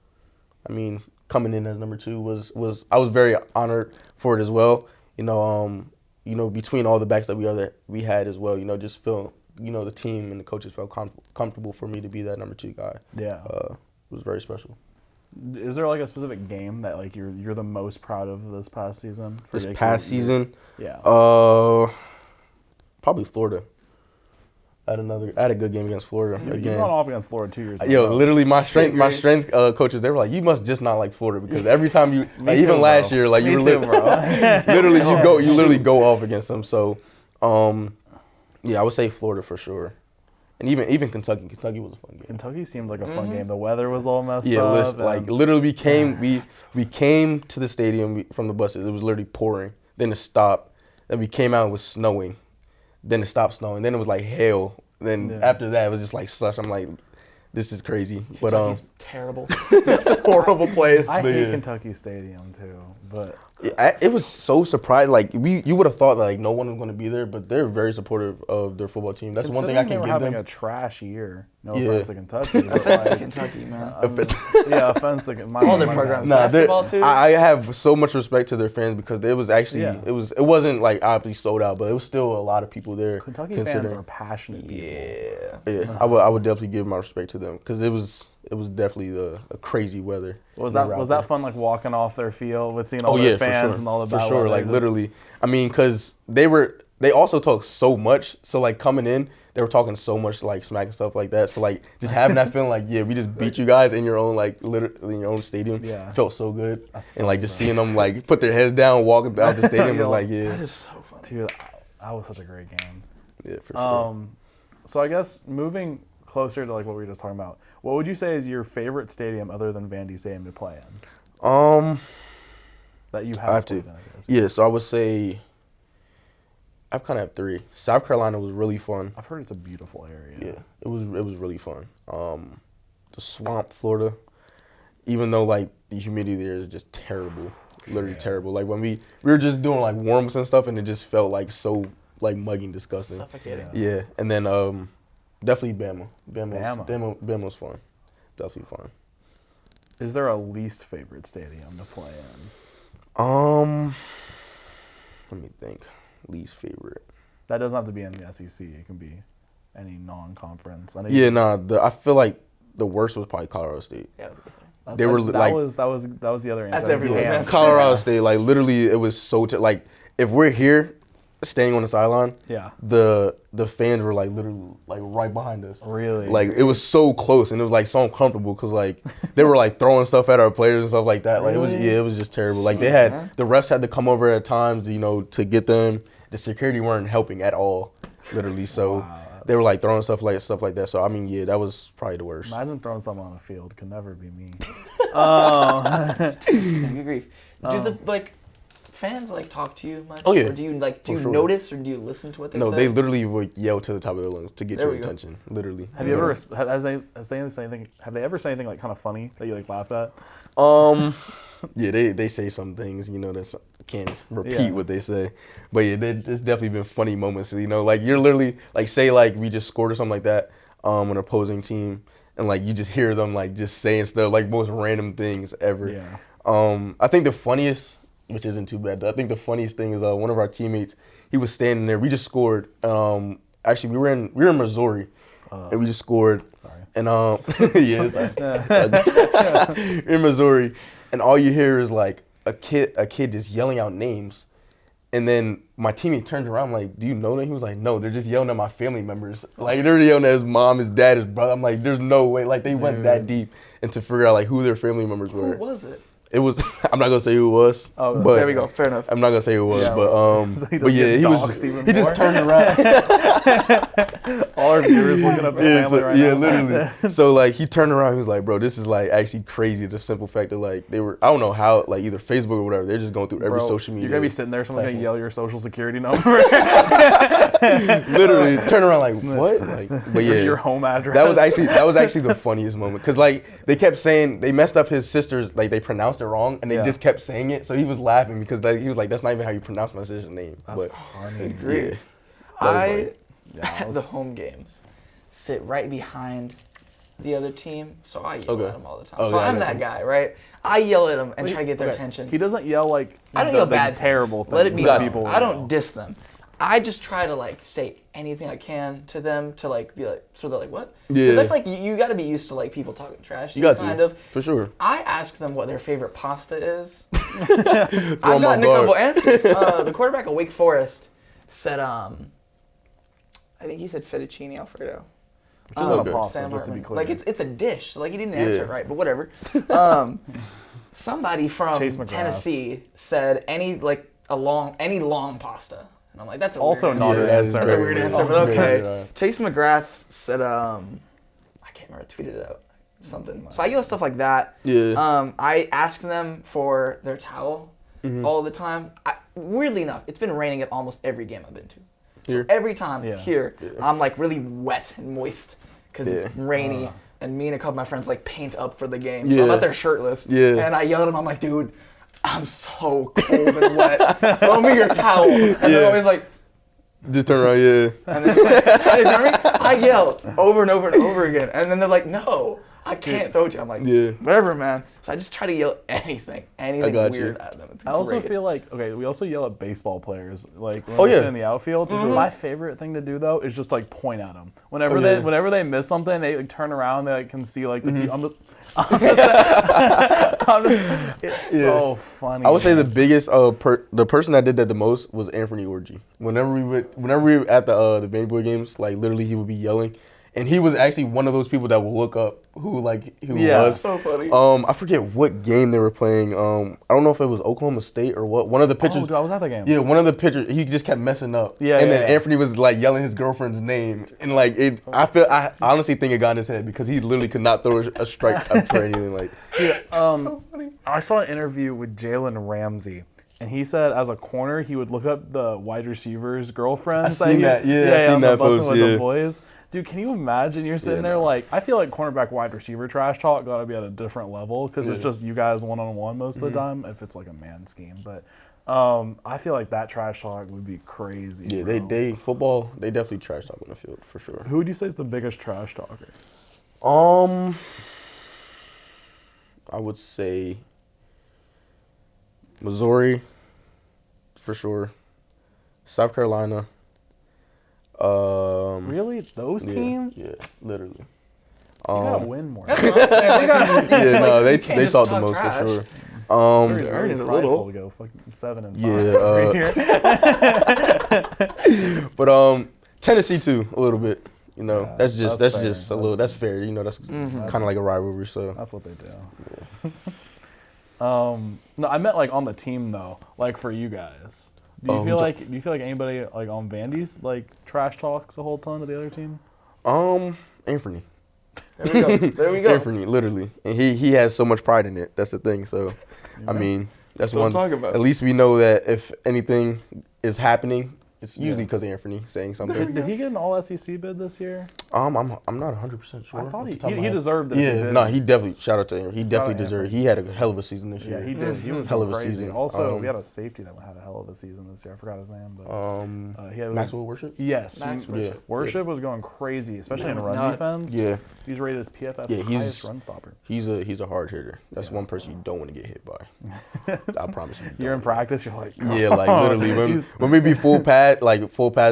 I mean, coming in as number 2 was I was very honored for it as well. You know, between all the backs that we had as well, you know, just feel, you know, the team and the coaches felt comfortable for me to be that number 2 guy. Yeah. It was very special. Is there like a specific game that like you're the most proud of this past season? This past season? Yeah. Probably Florida. I had a good game against Florida. You run off against Florida 2 years ago. Yo, literally my strength coaches, they were like, you must just not like Florida because every time you like, even last year, like you were literally you literally go off against them. So yeah, I would say Florida for sure. And even Kentucky. Kentucky was a fun game. Kentucky seemed like a fun game. The weather was all messed up. Yeah, like literally we came to the stadium from the buses. It was literally pouring. Then it stopped. Then we came out, it was snowing. Then it stopped snowing. Then it was like hail. Then after that, it was just like slush. I'm like, this is crazy. But Kentucky's terrible. It's a horrible place. I hate Kentucky Stadium too, but it was so surprising. Like you would have thought that like no one was going to be there, but they're very supportive of their football team. That's one thing I can give them. Having a trash year. No offense to Kentucky. Offense to Kentucky, man. Yeah, offense to all their programs. Basketball too. I have so much respect to their fans because it was actually it wasn't like obviously sold out, but it was still a lot of people there. Kentucky fans are passionate people. Yeah. I would definitely give my respect to them because it was definitely a crazy weather. Was that fun, like walking off their field with seeing all their fans and all the for sure, like literally. I mean, because they also talk so much, so like coming in, they were talking so much like smack and stuff like that. So like just having that feeling like we just beat you guys in your own like literally in your own stadium. Yeah, felt so good. And like just seeing them like put their heads down, walk out the stadium was like that is so fun. Dude, that was such a great game. Yeah, for sure. So I guess moving closer to like what we were just talking about, what would you say is your favorite stadium other than Vandy Stadium to play in? That you have to. played in, I guess. Yeah, so I would say I kind of have 3. South Carolina was really fun. I've heard it's a beautiful area. Yeah, it was really fun. The Swamp, Florida, even though like the humidity there is just terrible, literally terrible. Like when we were just doing like warm-ups and stuff, and it just felt like so like muggy and disgusting. Suffocating. Yeah, and then definitely Bama. Bama was fun. Definitely fun. Is there a least favorite stadium to play in? Let me think. Least favorite. That doesn't have to be in the SEC. It can be any non-conference. I feel like the worst was probably Colorado State. Yeah. They were that like was the other answer. That's everyone's answer. Colorado State. Like literally, it was so like if we're here, staying on the sideline, yeah, the fans were like literally like right behind us. Really? Like it was so close, and it was like so uncomfortable because like they were like throwing stuff at our players and stuff like that. Like it was just terrible. Like they had the refs had to come over at times, to get them. The security weren't helping at all, literally. So they were like throwing stuff like that. So I mean, yeah, that was probably the worst. Imagine throwing something on a field. Could never be me. Good grief. Do the fans like talk to you much? Oh, yeah. Or do you sure. notice or do you listen to what they say? No, they literally would yell to the top of their lungs to get your attention. Literally. Have you ever have they ever said anything like kind of funny that you like laughed at? Yeah, they say some things, that can't repeat what they say. But yeah, there's definitely been funny moments, like you're literally, like say like we just scored or something like that, an opposing team, and like you just hear them like just saying stuff, like most random things ever. Yeah. I think the funniest, which isn't too bad, I think the funniest thing is one of our teammates, he was standing there, we just scored, actually we were in Missouri, and we just scored. Sorry. And yeah, sorry. In Missouri, and all you hear is like a kid just yelling out names, and then my teammate turned around like, "Do you know them?" He was like, "No, they're just yelling at my family members. Like they're yelling at his mom, his dad, his brother." I'm like, "There's no way." Like they went that deep and to figure out like who their family members were. Who was it? It was. I'm not gonna say who it was. Oh, but there we go. Fair enough. I'm not gonna say who it was, so but yeah, he just turned around. All our viewers looking up his family right now. Yeah, literally. So like he turned around, he was like, "Bro, this is like actually crazy." The simple fact that like they were, I don't know how, like either Facebook or whatever, they're just going through every social media. You're gonna be sitting there, someone's gonna yell your social security number. Literally, turn around like what? Like, but yeah, your home address. That was actually the funniest moment because like they kept saying they messed up his sister's, like they pronounced it wrong and they just kept saying it, so he was laughing because like, he was like, "That's not even how you pronounce my sister's name." That's funny. Yeah, I at the home games sit right behind the other team, so I yell at them all the time. So I'm that guy, right? I yell at them and try to get their attention. He doesn't yell like I don't yell bad terrible things. Let it be. People I don't diss them. I just try to like say anything I can to them to like be like, so they're like, what? Yeah. Because I feel like you got to be used to like people talking trash. You got kind to, of. for sure. I ask them what their favorite pasta is. I've gotten a couple answers. The quarterback of Wake Forest said, I think he said fettuccine Alfredo. Which isn't a pasta, Sam just to be Hartman. clear. Like it's a dish. So like he didn't answer it right, but whatever. Somebody from Tennessee said any long pasta. And I'm like, that's a also weird not answer. an answer. That's a weird answer, but okay. Right. Chase McGrath said, I can't remember, I tweeted it out. Something. So I yell stuff like that. Yeah. I ask them for their towel all the time. Weirdly enough, it's been raining at almost every game I've been to. So every time here, I'm like really wet and moist because it's rainy. And me and a couple of my friends like paint up for the game. So I'm out there shirtless. Yeah. And I yell at them, I'm like, dude, I'm so cold and wet. Throw me your towel. And they're always like, just turn around, and then just like, try to ignore me. I yell over and over and over again. And then they're like, no, I can't throw it to you. I'm like, whatever, man. So I just try to yell anything weird at them. It's I also great. feel like, we also yell at baseball players, like when they're in the outfield. My favorite thing to do though is just like point at them. Whenever they miss something, they like turn around, they like can see like the it's so funny. I would say the biggest, the person that did that the most was Anthony Orji. Whenever we were at the Baby Boy games, like literally he would be yelling, and he was actually one of those people that will look up who was. That's so funny. I forget what game they were playing. I don't know if it was Oklahoma State or what. One of the pitchers. Oh, dude, I was at the game. Yeah, one of the pitchers, he just kept messing up. Yeah, and yeah, then yeah. Anthony was like yelling his girlfriend's name, and like I honestly think it got in his head because he literally could not throw a strike up for anything. Like, So funny. I saw an interview with Jalen Ramsey, and he said as a corner he would look up the wide receivers' girlfriends. I seen that. Yeah, I seen that post. With Yeah. the boys. Dude, can you imagine? You're sitting there like, I feel like cornerback wide receiver trash talk got to be at a different level because it's just you guys one-on-one most of the time if it's like a man scheme. But I feel like that trash talk would be crazy. yeah, bro. they football, they definitely trash talk on the field for sure. Who would you say is the biggest trash talker? I would say Missouri, for sure. South Carolina. Really? Those Yeah, teams? yeah, literally. You gotta win more. Yeah, no, they can't they just talk the talk most trash. for sure. They're They're earning a prideful little. to go fucking 7-5. Yeah, but Tennessee too, a little bit. You know, Yeah, that's just that's just fair. a little. That's fair. You know, that's kind of like a rivalry. So That's what they do. No, I meant like on the team though. Like for you guys, do you feel like anybody like on Vandy's like trash talks a whole ton to the other team? Anthony. There we go. There we go. Anthony, literally, and he has so much pride in it. That's the thing. So, I mean, that's what I'm one. talking about. At least we know that if anything is happening, it's usually because of Anthony saying something. Did he get an All SEC bid this year? I'm not 100% sure. I thought off he the top of my he head. deserved it. if he Yeah, did. no, he definitely. Shout out to him. He definitely out to deserved. He had a hell of a season this Yeah, year. he did. He was Hell of a crazy. season. Also, we had a safety that had a hell of a season this year. I forgot his name, but he had Maxwell Worship. Yes, Max Worship. Worship was going crazy, especially in run Nuts. defense. Yeah, He's rated as PFF's Yeah, he's- highest run stopper. he's a hard hitter. That's one person you don't want to get hit by. I promise you. You're in don't. practice, you're like, Yeah, like literally when we be full pads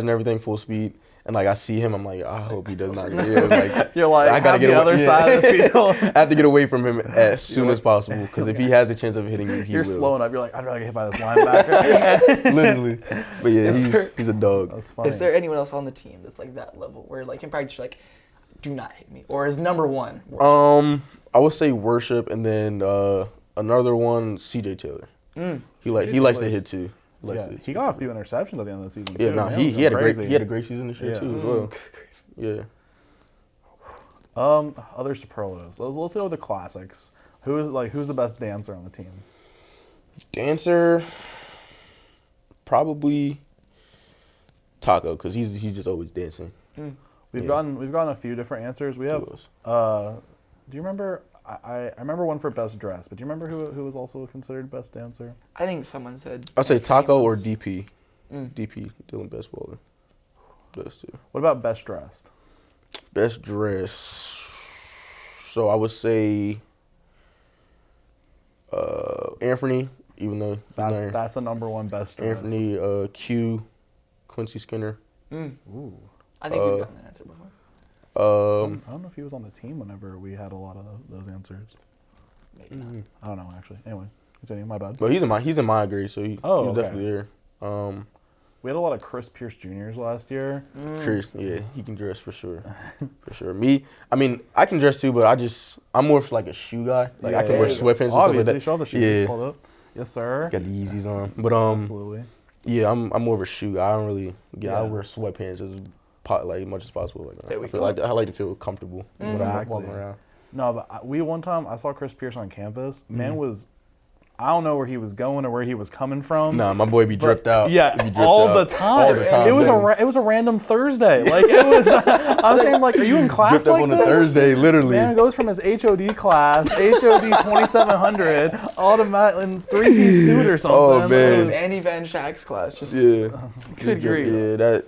and everything, full speed, and like I see him, I'm like, I hope he does not. Yeah, like You're like, I gotta have get the away. other side of the field. I have to get away from him as soon as possible because if he has a chance of hitting me, he You're will. slowing up. You're like, I'd rather get hit by this linebacker. Literally. But yeah, he's a dog. That's funny. Is there anyone else on the team that's like that level where like in practice you're like, do not hit me, or is number one? I would say Worship, and then another one, CJ Taylor. He likes to hit too. Yeah, he got a few interceptions at the end of the season. Yeah, too. no, Man, he was had a crazy. great season this year Yeah. too as well. Yeah. Other superlatives. Let's go with the classics. Who's the best dancer on the team? Dancer, probably Taco, because he's just always dancing. We've Yeah. gotten a few different answers. We have. Who else? Do you remember? I remember one for best dress, but do you remember who was also considered best dancer? I think someone said. I'll say Taco or was- DP. DP, Dylan Bestwaller. Those two. What about best dressed? Best dress. So I would say Anthony, even though That's the number one best dressed. Anthony, Q, Quincy Skinner. Ooh. I think we've gotten that answer before. I don't know if he was on the team whenever we had a lot of those answers. Maybe not. I don't know actually. Anyway, continue. My bad. But he's in my grade, so he's okay. definitely there. We had a lot of Chris Pierce Juniors last year. Chris, yeah, he can dress for sure, for sure. Me, I mean, I can dress too, but I'm more of like a shoe guy. Like I can wear sweatpants and stuff like Obviously, that. show the shoes. Yeah, Hold up. Yes, sir. got the Yeezys on, but Absolutely. yeah, I'm more of a shoe guy. I don't really, Yeah. I wear sweatpants as much as possible. Like There we I go. like to feel comfortable when I'm Exactly. walking around. No, but one time I saw Chris Pierce on campus. Man was, I don't know where he was going or where he was coming from. Nah, my boy be dripped out. He be Yeah, dripped all out. the time. All the time. It was man. it was a random Thursday. Like it was. I was saying like, are you in class dripped up like on this? a Thursday, literally. Man goes from his HOD class, HOD 2700, automatic in 3-piece suit or something. Oh, man. It was Annie Van Schack's class. Just Yeah. Good grief.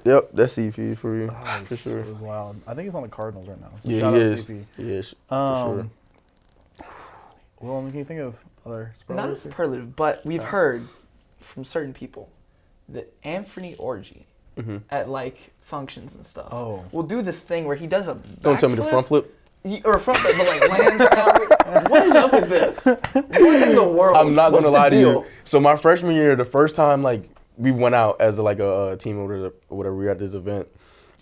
Yeah, that's CP for you, for sure. It was wild. I think he's on the Cardinals right now. So Yeah, shout he out is. CP. Yes, for sure. Well, can you think of other not a superlatives? superlative, but we've heard from certain people that Anthony Orgy at like functions and stuff will do this thing where he does a Don't tell me the backflip. front flip. Or a front flip, but like lands out. What is up with this? What in the world? I'm not What's gonna the lie to deal? you. So my freshman year, the first time like we went out as like a team or whatever, we were at this event,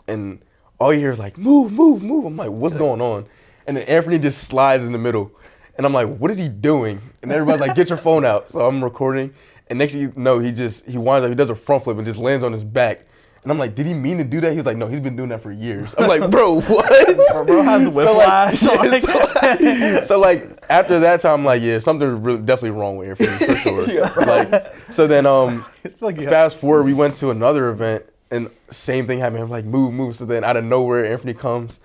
and all you hear is like, move, move, move. I'm like, what's going on? And then Anthony just slides in the middle. And I'm like, what is he doing? And everybody's like, get your phone out. So I'm recording. And next thing you know, he winds up, he does a front flip and just lands on his back. And I'm like, did he mean to do that? He was like, no, he's been doing that for years. I'm like, bro, what? Bro has whiplash. So like after that time, I'm like, yeah, something really definitely wrong with Anthony for sure. Like, so then fast forward, we went to another event and same thing happened. I'm like, move, move. So then out of nowhere, Anthony comes.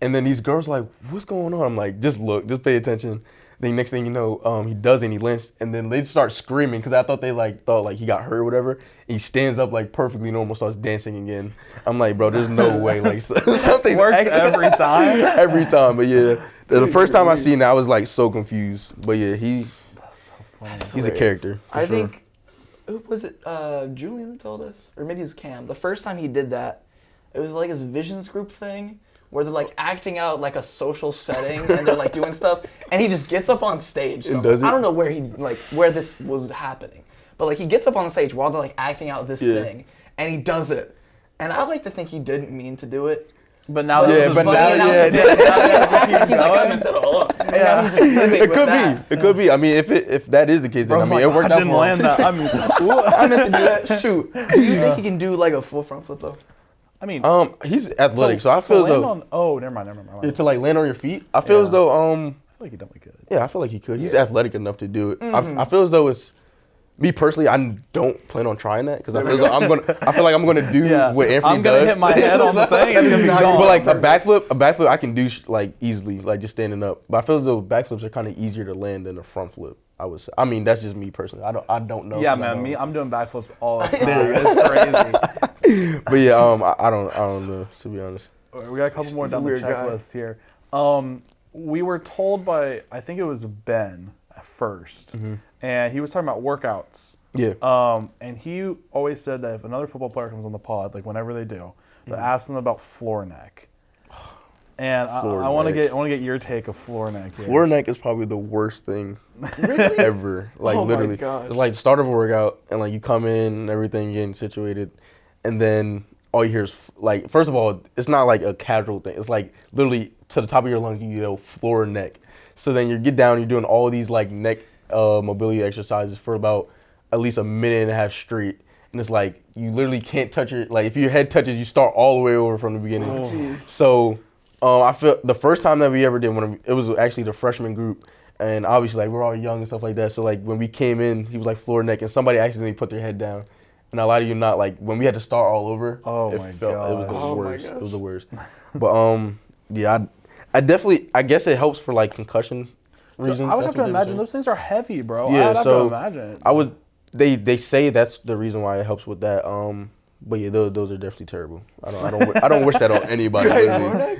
And then these girls are like, what's going on? I'm like, just look, just pay attention. Then next thing you know, he does it and he lands, and then they start screaming because I thought they thought he got hurt or whatever. And he stands up like perfectly normal, starts dancing again. I'm like, bro, there's no way. Like something works every time. Every time, but yeah, the first time I seen that, I was like so confused. But yeah, he's a character. I think, was it Julian that told us, or maybe it was Cam? The first time he did that, it was like his Visions group thing, where they're like acting out like a social setting and they're like doing stuff, and he just gets up on stage. I don't know where this was happening, but like he gets up on the stage while they're like acting out this thing, and he does it. And I like to think he didn't mean to do it. But now he's like, I meant it could be. It could be. I mean, if that is the case, then it worked out for him. I meant to do that. Shoot. Do you think he can do like a full front flip though? I mean, he's athletic, so I feel as though. Never mind. Yeah, to like land on your feet, I feel as though. I feel like he definitely could. Yeah, I feel like he could. He's athletic enough to do it. I feel as though it's. Me personally, I don't plan on trying that because I feel like I'm gonna do what Anthony does. I'm gonna hit my head on the thing. It's gonna be gone. But like a backflip I can do like easily, like just standing up. But I feel as though backflips are kind of easier to land than a front flip. I would say. I mean, that's just me personally. I don't know. Yeah, man. I'm doing backflips all the time. It's crazy. But yeah, I don't know, to be honest. We got a couple more down the checklist here. We were told by, I think it was Ben at first, and he was talking about workouts. Yeah. And he always said that if another football player comes on the pod, like whenever they do, they ask them about floor neck. And I want to get your take of floor neck here. Floor neck is probably the worst thing ever. Like literally, it's like the start of a workout, and like you come in and everything, getting situated, and then all you hear is like, first of all, it's not like a casual thing. It's like literally to the top of your lungs, you yell floor neck. So then you get down, you're doing all these like neck mobility exercises for about at least a minute and a half straight. And it's like, you literally can't touch your, like if your head touches, you start all the way over from the beginning. So I feel the first time that we ever did, it was actually the freshman group. And obviously like we're all young and stuff like that. So like when we came in, he was like floor neck and somebody accidentally put their head down. And I lie to you not, like when we had to start all over, it was the worst. It was the worst. But yeah, I guess it helps for like concussion reasons. I would have to imagine those things are heavy, bro. Yeah, I'd have to imagine. They say that's the reason why it helps with that. But yeah, those are definitely terrible. I don't wish that on anybody.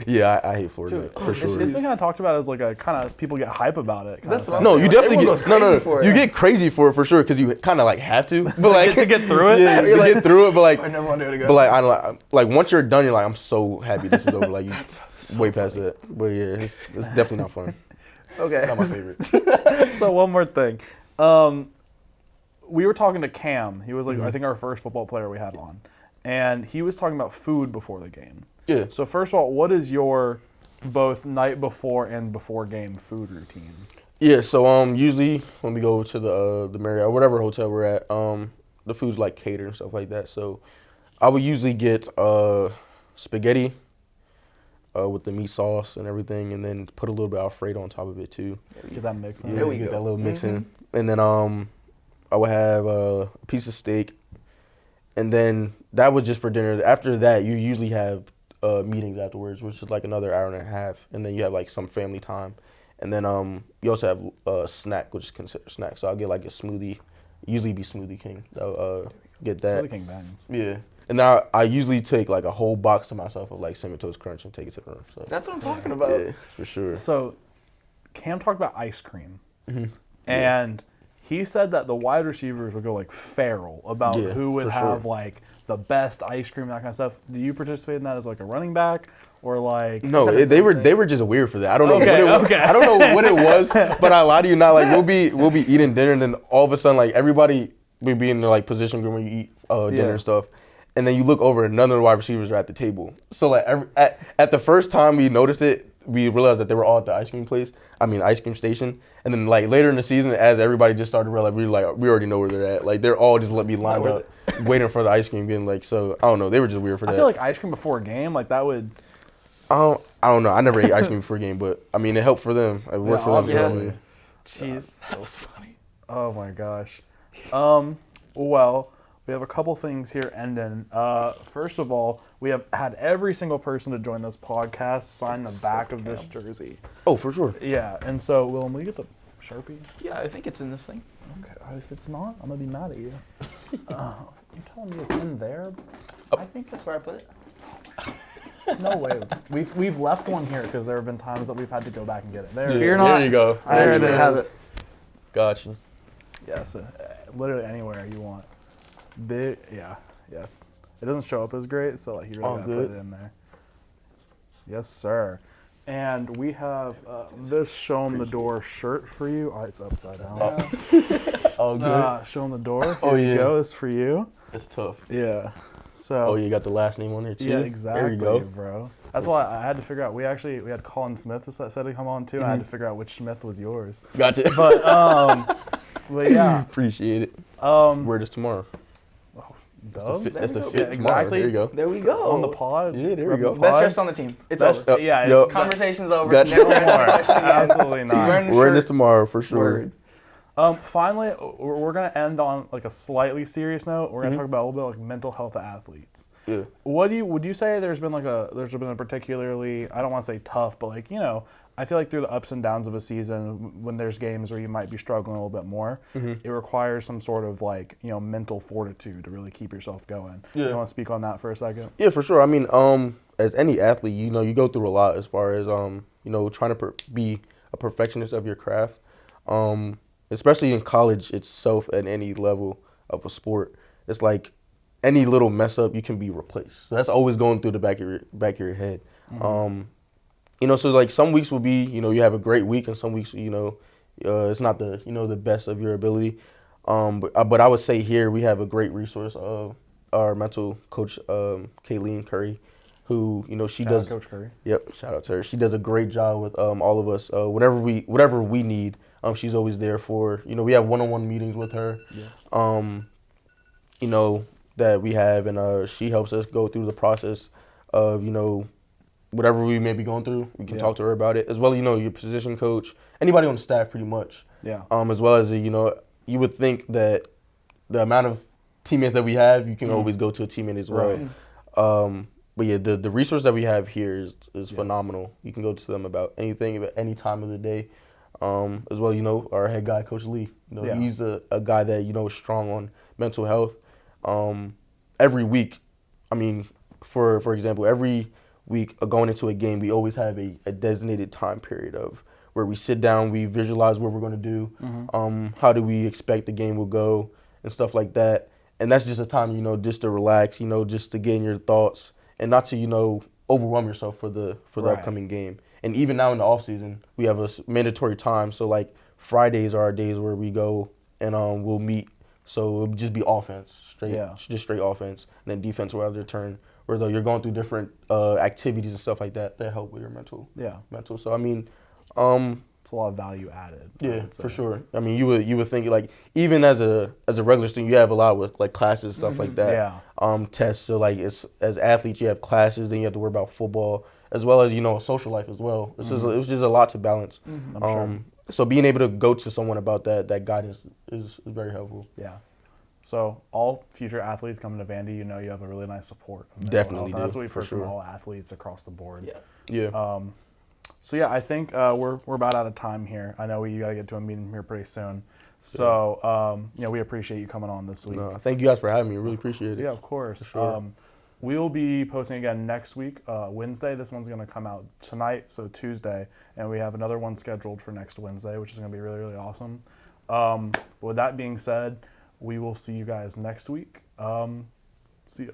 Yeah, I hate floor neck for sure. It's been kind of talked about as like a kind of people get hype about it. No, you definitely get you get crazy for it for sure because you kind of like have to. But like to get through it. Yeah, to get through it. But like I never want to do it again. But like I like once you're done, you're like I'm so happy this is over. Like you way past that. But yeah, it's definitely not fun. Okay. Not my favorite. So one more thing. We were talking to Cam. He was like, I think our first football player we had on. And he was talking about food before the game. Yeah. So first of all, what is your both night before and before game food routine? Yeah, so usually when we go to the Marriott or whatever hotel we're at, the food's like catered and stuff like that. So I would usually get spaghetti with the meat sauce and everything, and then put a little bit of Alfredo on top of it too. Get that mix in. Yeah, we get that little mix in. And then I would have a piece of steak, and then that was just for dinner. After that, you usually have meetings afterwards, which is like another hour and a half, and then you have like some family time. And then you also have a snack, which is considered snack. So I'll get like a smoothie, usually be Smoothie King. So get that. Smoothie King bangs. Yeah. And now I usually take like a whole box to myself of like Cinnamon Toast Crunch and take it to the room. So that's what I'm talking about. Yeah, for sure. So Cam talked about ice cream. And he said that the wide receivers would go like feral about who would have like the best ice cream, that kind of stuff. Do you participate in that as like a running back or like? No, they were just weird for that. I don't know I don't know what it was, but I lie to you not. Like we'll be eating dinner and then all of a sudden like everybody will be in their like position group when you eat dinner and stuff, and then you look over and none of the wide receivers are at the table. So like at the first time we noticed it, we realized that they were all at the ice cream station. And then like later in the season, as everybody just started to realize, we already know where they're at. Like they're all just let me lined up, waiting for the ice cream. Getting like, so I don't know, they were just weird for that. I feel like ice cream before a game, like that would. I don't know. I never ate ice cream before a game, but I mean it helped for them. It worked for them. Obviously. Jeez, that was funny. Oh my gosh. Well, we have a couple things here ending. First of all, we have had every single person to join this podcast sign the back of this jersey. Oh, for sure. Yeah, and so, Willem, will you get the Sharpie? Yeah, I think it's in this thing. Okay, if it's not, I'm going to be mad at you. You're telling me it's in there? I think that's where I put it. No way. We've left one here because there have been times that we've had to go back and get it. There, Fear not. There you go. I actually have it. Gotcha. Yeah, so literally anywhere you want. Big, yeah. It doesn't show up as great, so like you really gotta put it in there. Yes, sir. And we have this Show 'em the Door shirt for you. Oh, it's upside down. Oh, good. Show 'em the Door. Oh, Here you yeah. go. It's for you. It's tough. Yeah. So. Oh, you got the last name on there too? Yeah, exactly, There you go. bro. That's why I had to figure out. We had Colin Smith that said to come on too. I had to figure out which Smith was yours. Gotcha. But yeah. Appreciate it. Word is tomorrow. Dub? That's the go. fit tomorrow. Exactly. There you go. There we go. On the pod. Yeah, there we Rep go. the Best pod. dressed on the team. It's Best- over. Yeah. Yo. Conversation's over. Gotcha. Never answer the question again. Absolutely not. Wearing the We're in shirt. this tomorrow for sure. Word. Finally, we're gonna end on like a slightly serious note. We're gonna talk about a little bit like mental health of athletes. Yeah. Would you say there's been a particularly, I don't want to say tough, but like, I feel like through the ups and downs of a season, when there's games where you might be struggling a little bit more, it requires some sort of like, mental fortitude to really keep yourself going. Yeah. You want to speak on that for a second? Yeah, for sure. I mean, as any athlete, you go through a lot as far as trying to be a perfectionist of your craft. Especially in college itself, at any level of a sport, it's like any little mess up, you can be replaced. So that's always going through the back of your head. So like some weeks will be, you have a great week, and some weeks, it's not the best of your ability. But I would say here we have a great resource of our mental coach, Kayleen Curry, who she does. Coach Curry. Yep, shout out to her. She does a great job with all of us. Whatever we need, she's always there for. We have one-on-one meetings with her. Yeah. That we have, and she helps us go through the process of whatever we may be going through. We can talk to her about it, as well. Your position coach, anybody on the staff, pretty much. Yeah. As well as you would think that the amount of teammates that we have, you can always go to a teammate as well. Right. But yeah, the resource that we have here is phenomenal. You can go to them about anything at any time of the day. As well, our head guy, Coach Lee. He's a guy that is strong on mental health. Every week, I mean, for example, every week going into a game, we always have a designated time period of where we sit down, we visualize what we're going to do, how do we expect the game will go, and stuff like that. And that's just a time, just to relax, just to get in your thoughts, and not to, overwhelm yourself for the upcoming game. And even now in the off season, we have a mandatory time. So like Fridays are our days where we go and we'll meet. So it'll just be offense, just straight offense, and then defense will have their turn. Where though you're going through different activities and stuff like that help with your mental. Yeah. Mental. So I mean, it's a lot of value added. Yeah, for sure. I mean, you would think like even as a regular student, you have a lot with like classes, stuff like that. Yeah. Tests. So like as athletes, you have classes, then you have to worry about football, as well as a social life as well. It was just a lot to balance. I'm sure. So being able to go to someone about that guidance is very helpful. Yeah. So all future athletes coming to Vandy, you have a really nice support. Definitely do. That's what we've heard sure. from all athletes across the board. Yeah. So yeah, I think we're about out of time here. I know you got to get to a meeting here pretty soon. So we appreciate you coming on this week. No, thank you guys for having me. Really appreciate it. Yeah, of course. Sure. We will be posting again next week, Wednesday. This one's going to come out tonight, so Tuesday, and we have another one scheduled for next Wednesday, which is going to be really, really awesome. With that being said, we will see you guys next week. See ya.